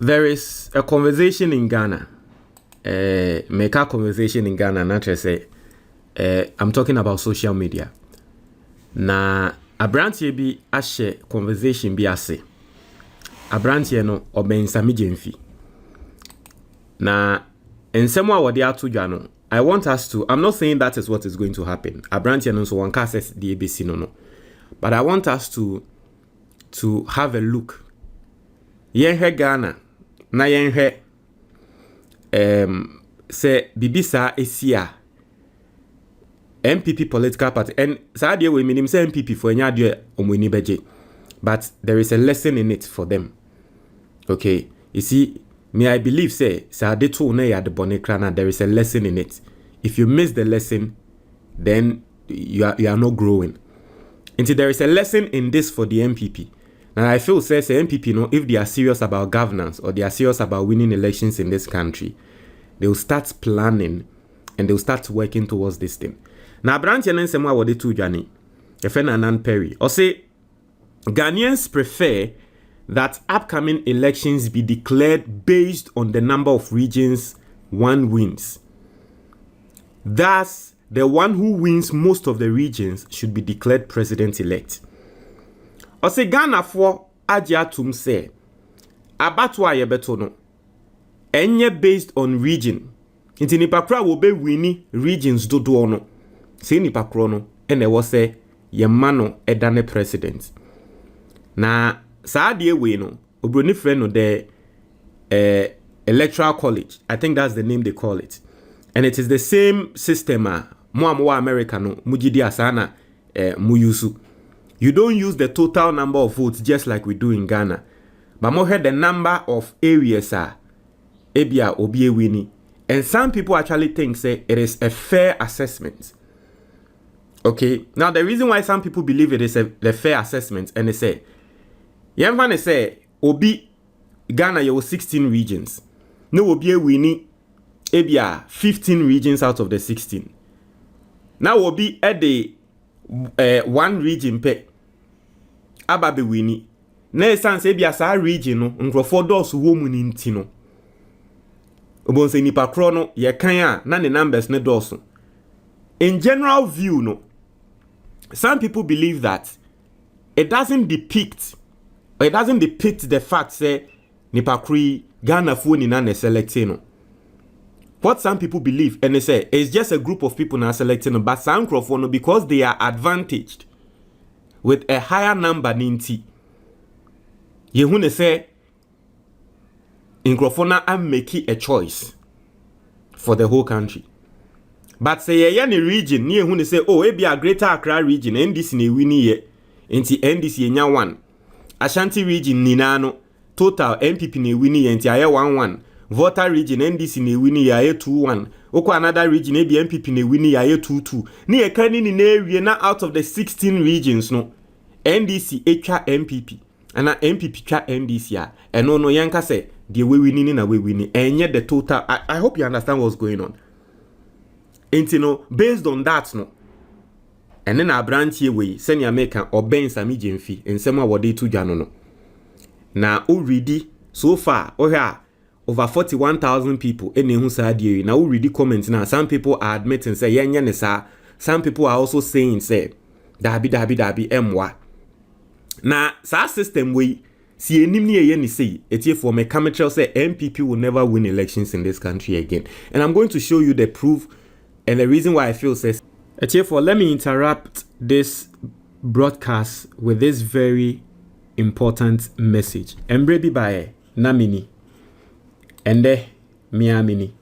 there is a conversation in Ghana. Make a conversation in Ghana, not just say, I'm talking about social media. Na abrantie bi a share conversation bi ase. Abrantie no obensami jemfi. Na ensemo a wode ato dwa no, I want us to, I'm not saying that is what is going to happen. Abrantie no so one ka says the ABC no. But I want us to have a look. Yenhe Ghana na yenhe say bibisa esia NPP political party, and sadie we minim say NPP for enya de omuni beje, but there is a lesson in it for them. Okay, you see, me I believe say sade to na ya de bonekra na there is a lesson in it. If you miss the lesson, then you are not growing. Until there is a lesson in this for the NPP. And I feel say NPP know if they are serious about governance or they are serious about winning elections in this country, they will start planning and they will start working towards this thing. Now, branch and nsema wode to Johnny, Nan Perry, or say Ghanaians prefer that upcoming elections be declared based on the number of regions one wins. Thus, the one who wins most of the regions should be declared president-elect. Or say Ghana for Ajiatum say abatwa yebeto no enye based on region. Inti nipa kra wo be wini regions dodo no. Say nipa kro no ene wo say yema no edane president. Na saa de we no obroni friend no the electoral college. I think that's the name they call it. And it is the same system mo America no mujidi asana muyusu. You don't use the total number of votes just like we do in Ghana. But more the number of areas ebia obi wini. And some people actually think say it is a fair assessment. Okay. Now the reason why some people believe it is a fair assessment, and they say, Yemfane say obi Ghana you 16 regions. No obi wini ebia 15 regions out of the 16. Now obi at the one region pe ababe wini na esanse ebia sa region no nkrofo dos wo mu ni nti no obonse nipa kro no ye kan a na ne numbers ne dos. In general view no, some people believe that it doesn't depict the fact say nipa kri Ghana fo ni na ne selecting no. What some people believe, and they say, it's just a group of people now selecting, but some microphone because they are advantaged with a higher number ninti. You want to say, microphone am making a choice for the whole country. But say any region, you want to say, oh, it be a greater Accra region, NDC ni wini ye, inti NDC nya one. Ashanti region ninano, total NPP ni wini ye, inti aye 1-1. Voter region NDC ne wini ya 2-1. Oko another region NPP ne wini ya 2-2. Ni ekani ni ne na out of the 16 regions no. NDC echa MPP. Ana MPP cha NDC ya. Eno no yanka se die we wini ni na we wini. Enye the total. I hope you understand what's going on. Enti no based on that no. And then a branch ye we send ya make or ben sami jemfi. Ensema wade tu jano no. Na already so far over 41,000 people in the now we read the comments now. Some people are admitting say yeah. Some people are also saying say dabi emwa. Now sa system we see enim ni ye ni say etie for me commercial say NPP will never win elections in this country again. And I'm going to show you the proof and the reason why I feel says etie for let me interrupt this broadcast with this very important message. Embrebi bae namini ende miamini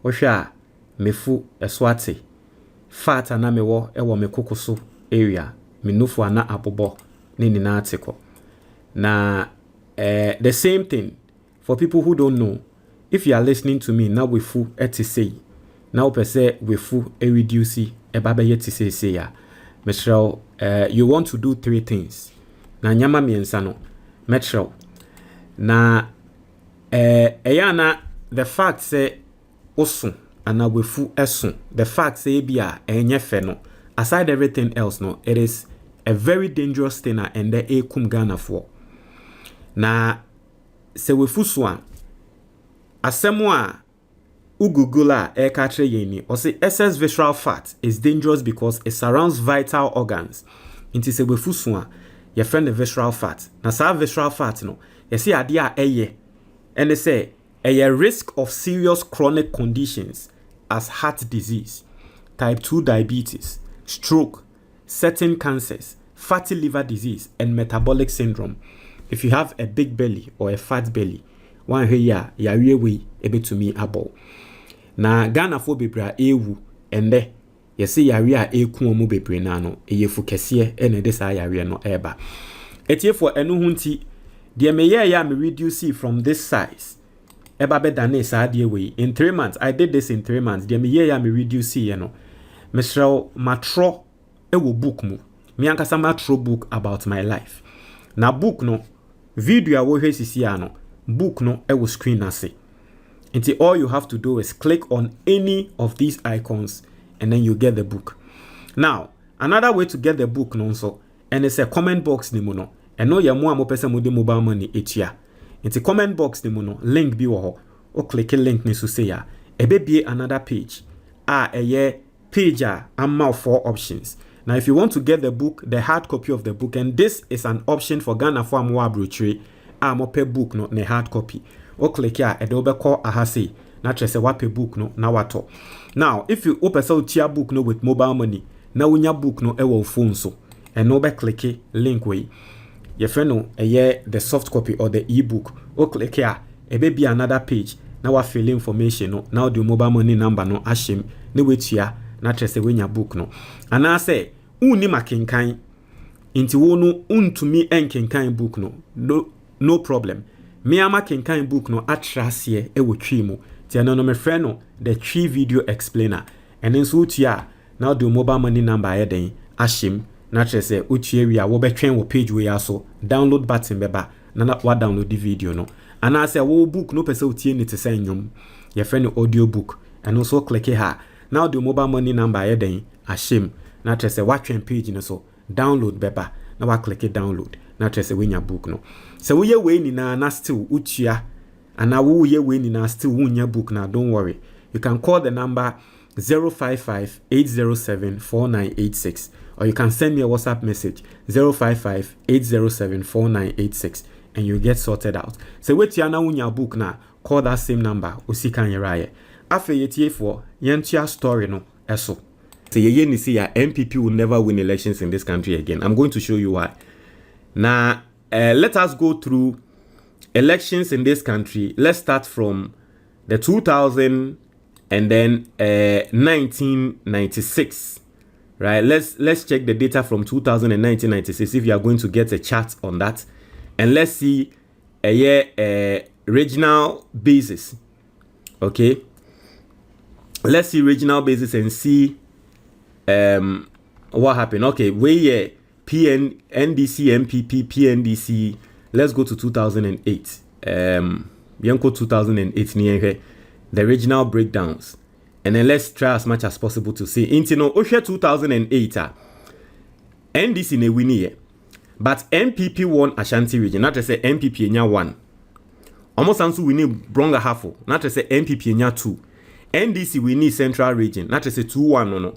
ohwa mefu eswate fata na mewo ewo mekokoso area minufu ana abobo ni na atiko na the same thing for people who don't know. If you are listening to me now wefu say now pese wefu reduce eba be yeti say ya metro you want to do 3 things na nyama miensa no metro na eyana the fact say osun ana wefu esun the fact say bia enye fe no aside everything else no it is a very dangerous thing and the ekum Ghana for na se wefu so Asemwa Ugugula ekatre yeni or say excess visceral fat is dangerous because it surrounds vital organs. Inti se befusua your friend the visceral fat. Na sa visceral fat no you see idea eye and they say a risk of serious chronic conditions as heart disease, type 2 diabetes, stroke, certain cancers, fatty liver disease, and metabolic syndrome. If you have a big belly or a fat belly, one here ya we able to me abo. Na Ghana fo bebra ewu ende yesi yare a eku omu bebre na no eyefu kese ene de sa yare no eba. Etiefo enu hunti de meye ya me reduce from this size. Eba be dane sa de we in 3 months. I did this in 3 months. De meye ya me reduce ye no. Mesrel matro ewo book mu. Me ankasa matro book about my life. Na book no video a wo hwe sisi ano. Book no ewo screen ase. Until all you have to do is click on any of these icons and then you get the book. Now, another way to get the book no so, and it's a comment box ni mo no. And no ya mo pesa mo de mobile money etia. Into comment box ni mo no, link bi wo ho. O click link ni so say ya. Ebe another page. Page amma 4 options. Now if you want to get the book, the hard copy of the book, and this is an option for Ghana for amwa brochure, mo pe book no ne hard copy. O click here e do be call ahase na trese wape book no na wato. Now if you open so tia book no with mobile money na wonya book no e wo phone so and no be click link way your friend no the soft copy or the ebook. O click here e be another page na wa fill information no now the mobile money number no ashim ne wetua na trese wonya book no ana say unni makenkan inti wo no untumi enkenkan book no problem. Me ama kenkan book no atrasie e wo twi mu ti no me frɛ no the tree video explainer and then so tia now the mobile money number eden ashim na trese utie wi a wo betwen wo page we aso download button beba na wa download the video no and I say wo book no pese utie ni te say nyom ye frɛ no audio book and also click here now the mobile money number eden ashim na trese wa twen page no so download beba na wa click download na trese we nya book no. So we we ni na still utia and now we we ni na still wunya book na don't worry. You can call the number 055-807-4986 or you can send me a WhatsApp message 055-807-4986 and you get sorted out. So wait ya na wunya book na call that same number usika nyeraye. Afe yetie for yentia story no eso. So ye ni see ya NPP will never win elections in this country again. I'm going to show you why. Now let us go through elections in this country. Let's start from the 2000 and then 1996. Right? Let's check the data from 2000 and 1996 if you are going to get a chart on that. And let's see a regional basis. Okay? Let's see regional basis and see what happened. Okay, where NDC, MPP, PNDC. Let's go to 2008. Yanko 2008 near the regional breakdowns. And then let's try as much as possible to see. Intino Osha 2008. NDC ne win but MPP won Ashanti region. Not to say MPP nya 1. Almost answer winning Bronga Hafo. Not to say MPP nya 2. NDC winning Central region. Not to say 2-1 no.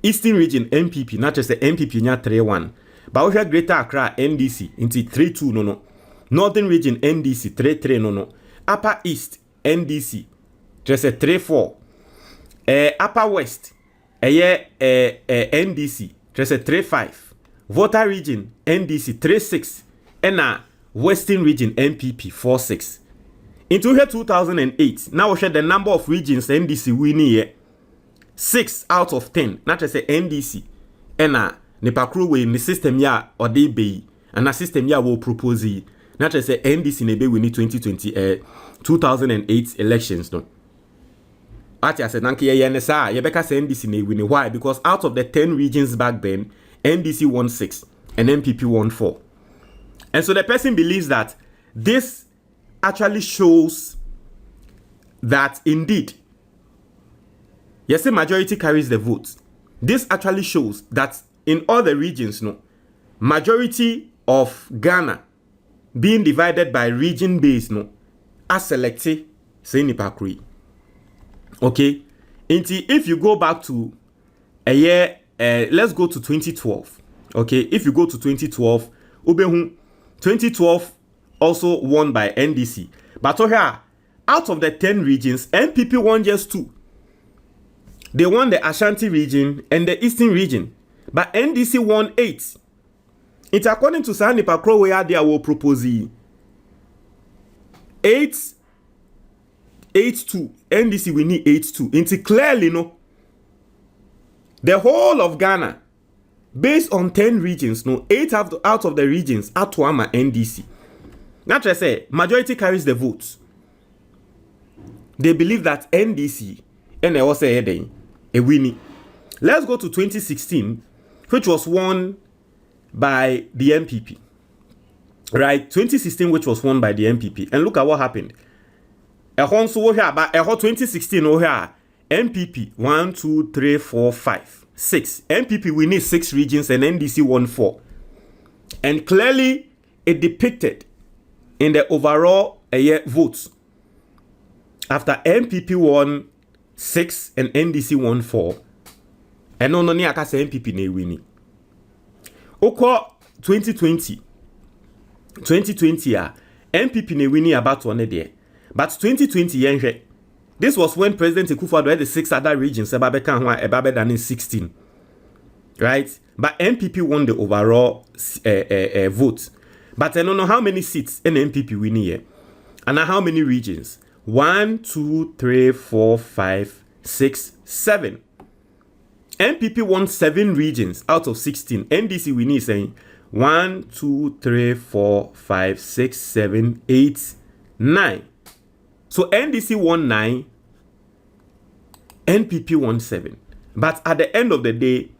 Eastern region MPP, not just the MPP nya 3-1. But we have Greater Accra NDC into 3-2 no. Northern region NDC 3-3 no. Upper East NDC just a 3-4. Upper West NDC just a 3-5. Voter region NDC 3-6. And Western region MPP 4-6. Into here 2008. Now we share the number of regions NDC winning here. 6 out of 10. Not just say NDC. And nipa crew we in the system ya or they be. And a system ya will propose. Not just say NDC nebe we need 2008 elections. No. Ati I said nanki ye NSA. Ye beka say NDC ne win. Why? Because out of the 10 regions back then, NDC won 6 and MPP won 4. And so the person believes that this actually shows that indeed yes, the majority carries the votes. This actually shows that in all the regions, no, majority of Ghana being divided by region base, no, are selected say nipa kuri. Okay, if you go back to a year, let's go to 2012. Okay, if you go to 2012, ubehu 2012 also won by NDC. But here, out of the 10 regions, NPP won just 2. They won the Ashanti region and the Eastern region, but NDC won 8. It's according to Sani Pakro where they will propose 8-2. NDC we need 8-2. It's clearly no. The whole of Ghana, based on 10 regions, no, 8 out of the regions are to Ama NDC. Not just say majority carries the votes. They believe that NDC and they also heading a winning. Let's go to 2016, which was won by the NPP. Right? 2016, which was won by the NPP. And look at what happened. A 2016 over NPP 1, 2, 3, 4, 5, 6. NPP we need 6 regions and NDC won 4. And clearly it depicted in the overall votes. After NPP won 6 and NDC won 4. And no ni aka say NPP na wini. Oko 2020 NPP na wini about one there. But 2020 yenhwe. This was when President Akufo-Addo had the 6 other regions about than 16. Right? But NPP won the overall vote. But I don't know how many seats in NPP win here. And how many regions? 1, 2, 3, 4, 5, 6, 7. NPP won 7 regions out of 16. NDC we need saying 1, 2, 3, 4, 5, 6, 7, 8, 9. So NDC won 9. NPP won 7. But at the end of the day,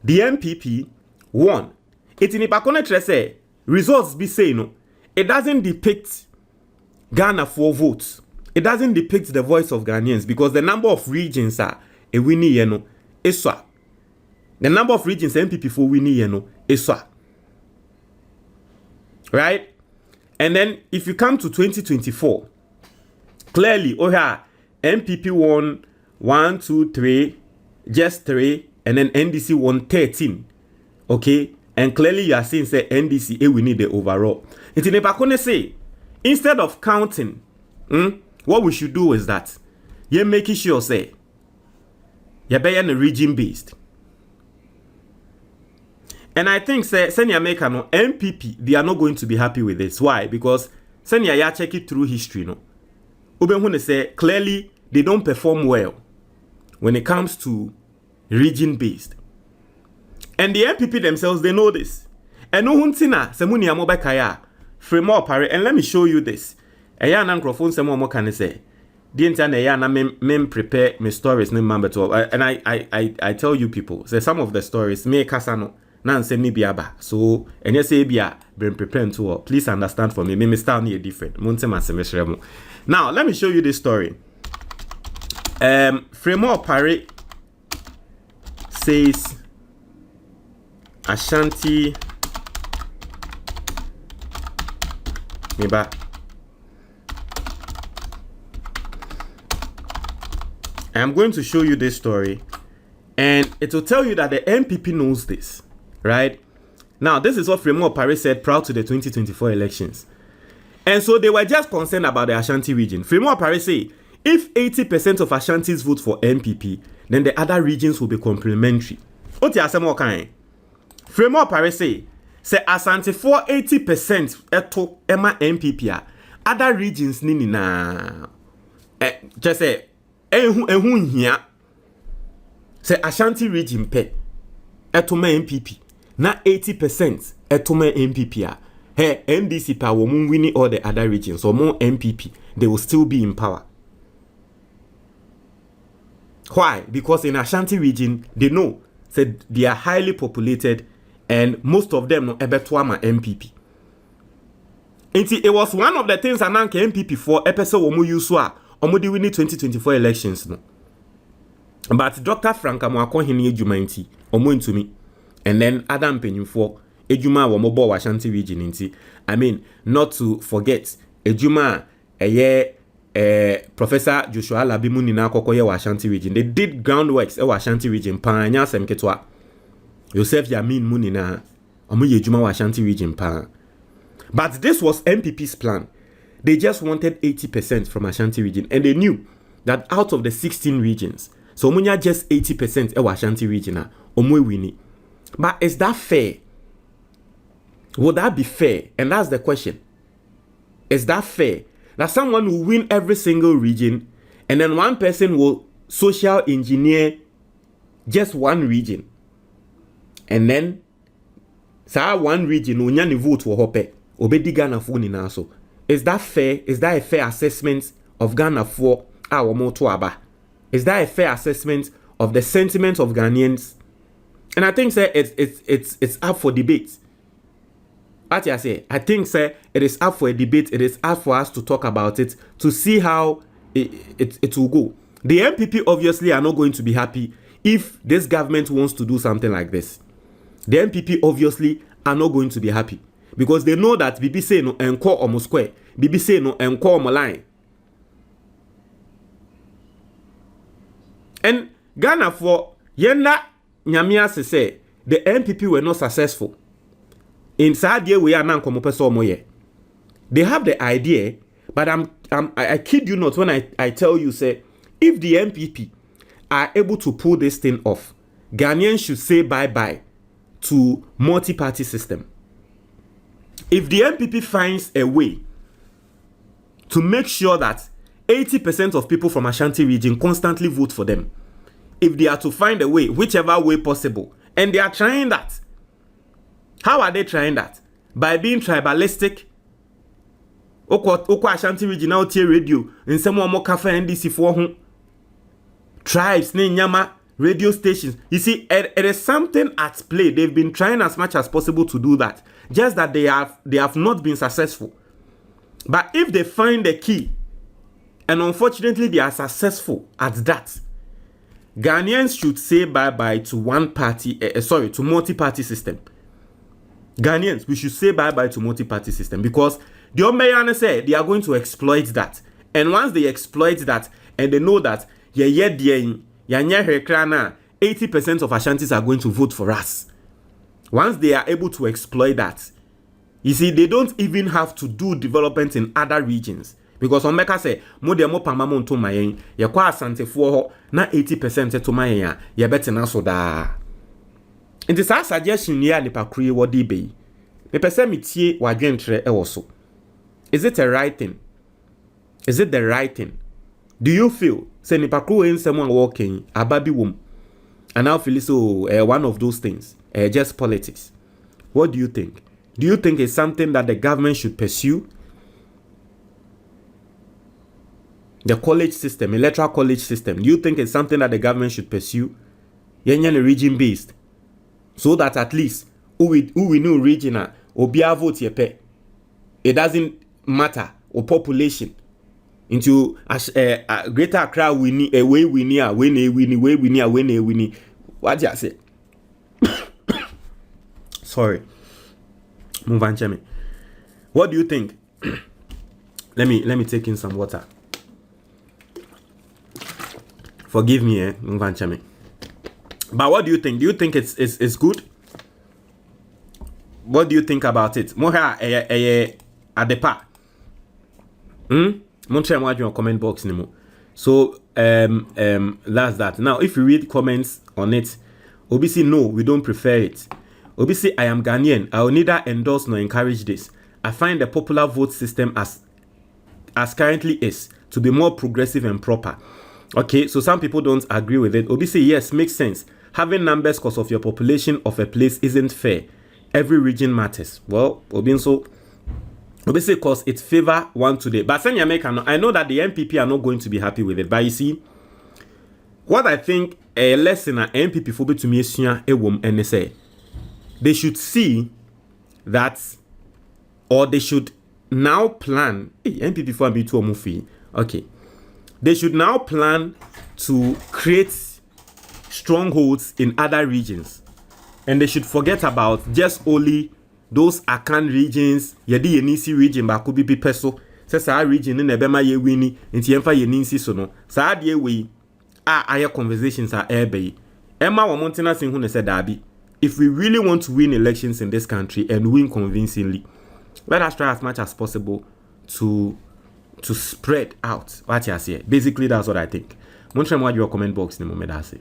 the NPP won. It's in the say results be saying no. It doesn't depict Ghana for votes. It doesn't depict the voice of Ghanaians because the number of regions are a winning yeno is so. The number of regions NPP for winning yeno is so. Right? And then if you come to 2024, clearly, NPP won 1, 2, 3, just 3, and then NDC won 13. Okay? And clearly you are seeing say NDC we need the overall. It's in the say, instead of counting, what we should do is that you're making sure say you're being region based. And I think say Senya Meka no NPP, they are not going to be happy with this. Why? Because Senya ya check it through history, no. Ubenhune say clearly they don't perform well when it comes to region based. And the NPP themselves, they know this. And no huntina semuni amoba kaya frame up and let me show you this. Eya na microphone semo mo kan say. The entire eya na mem prepare my stories name number 12. And I tell you people, say some of the stories me kasano na say me biaba. So enye say bia been preparing to please understand for me. Me style ni different. Monte masemeshremo. Now, let me show you this story. Fremo Pare says Ashanti Meba. I'm going to show you this story and it will tell you that the NPP knows this, right? Now, this is what Fremo Pare said prior to the 2024 elections. And so they were just concerned about the Ashanti region. Fremo Pare say, if 80% of Ashantis vote for NPP, then the other regions will be complementary. What you say more kind? Fremo Pare say Asante for 80% eto Emma NPP other regions ni na just say ehun hia say Ashanti region pe eto ma NPP na 80% eto ma NPP Hey, NDC power won't win all the other regions or more NPP, they will still be in power. Why? Because in Ashanti region, they know said they are highly populated and most of them know Ebetuama NPP. It was one of the things Ananke NPP for episode Omu Yusua Omudi winning 2024 elections. No. But Dr. Frank Amwako Hini Jumanti, Omu into me, and then Adam Penyufo. Ejuma wa mobo Ashanti region inti. I mean, not to forget Ejuma Professor Joshua Labimu nina kokoye wa Ashanti region. They did groundworks wa Ashanti region. Pa nya sem ketwa. Yosef Yamin munina. Omo ye juma wa Ashanti region pa. But this was NPP's plan. They just wanted 80% from Ashanti region, and they knew that out of the 16 regions, so munya just 80% wa Ashanti region omo wini. But is that fair? Would that be fair? And that's the question. Is that fair? That someone will win every single region, and then one person will social engineer just one region, and then one region will nyani vote for hope obedi Ghana for ni naso. Is that fair? Is that a fair assessment of Ghana for our moto aba? Is that a fair assessment of the sentiment of Ghanaians? And I think say it's up for debate. I think say it is up for a debate. It is up for us to talk about it, to see how it will go. The NPP obviously are not going to be happy if this government wants to do something like this. The NPP obviously are not going to be happy because they know that BBC no enko omo square, BBC no enko omo line. And Ghana for yenda nyamia se say the NPP were not successful. In Sadia we are now moye. They have the idea, but I kid you not when I tell you say if the NPP are able to pull this thing off, Ghanaians should say bye-bye to multi-party system. If the NPP finds a way to make sure that 80% of people from Ashanti region constantly vote for them, if they are to find a way, whichever way possible, and they are trying that. How are they trying that? By being tribalistic. Oko Ashanti region now tier radio. In some more cafe NDC for tribes, nyama, radio stations. You see, it is something at play. They've been trying as much as possible to do that. Just that they have not been successful. But if they find the key, and unfortunately they are successful at that, Ghanaians should say bye-bye to to multi-party system. Ghanaians, we should say bye-bye to multi-party system because the Omeyane said they are going to exploit that. And once they exploit that and they know that 80% of Ashantis are going to vote for us. Once they are able to exploit that, you see, they don't even have to do development in other regions. Because Omeka say, mo demo pamamo to mayen, ya kwa asante fuho na 80% to mayen ya bete na so da. In this suggestion here nipa kruye wodi be. Me pese mi tie wadwentre e wo so. Is it a right thing? Is it the right thing? Do you feel say nipa kruye nsemo an walking ababi wom? And now feel so one of those things, just politics. What do you think? Do you think it's something that the government should pursue? The college system, electoral college system, do you think it's something that the government should pursue? Yenyan region based. So that at least who we know regional or be a vote yepe. It doesn't matter or population into greater Accra we need a way we need what do you say? Sorry. Move on, Chemi. What do you think? let me take in some water. Forgive me, Move on, Chemi. But what do you think? Do you think it's good? What do you think about it? Moha adepa. Montre moi your comment box nimo. So that's that. Now if you read comments on it, obviously no, we don't prefer it. Obviously I am Ghanaian. I will neither endorse nor encourage this. I find the popular vote system as currently is to be more progressive and proper. Okay, so some people don't agree with it. Obviously yes, makes sense. Having numbers because of your population of a place isn't fair. Every region matters. Well, obviously because it favor one today. But I know that the NPP are not going to be happy with it. But you see, what I think a lesson at NPP for to me and say they should see that, or they should now plan. NPP for me to move. Okay, they should now plan to create strongholds in other regions, and they should forget about just only those Akan regions, Yedi Yenisi region, Bakubi Peso, sɛ saa region na ɛbɛma yɛ wini nti yɛmfa yɛ ninsi so no saa deɛ wei a ayɛ conversations a ɛɛbɛ yi ɛma wɔn ntena se hu ne sɛ daabi if we really want to win elections in this country and win convincingly let us try as much as possible to spread out what you say. Basically that's what I think. Montre moi your comment box ni mo me da say.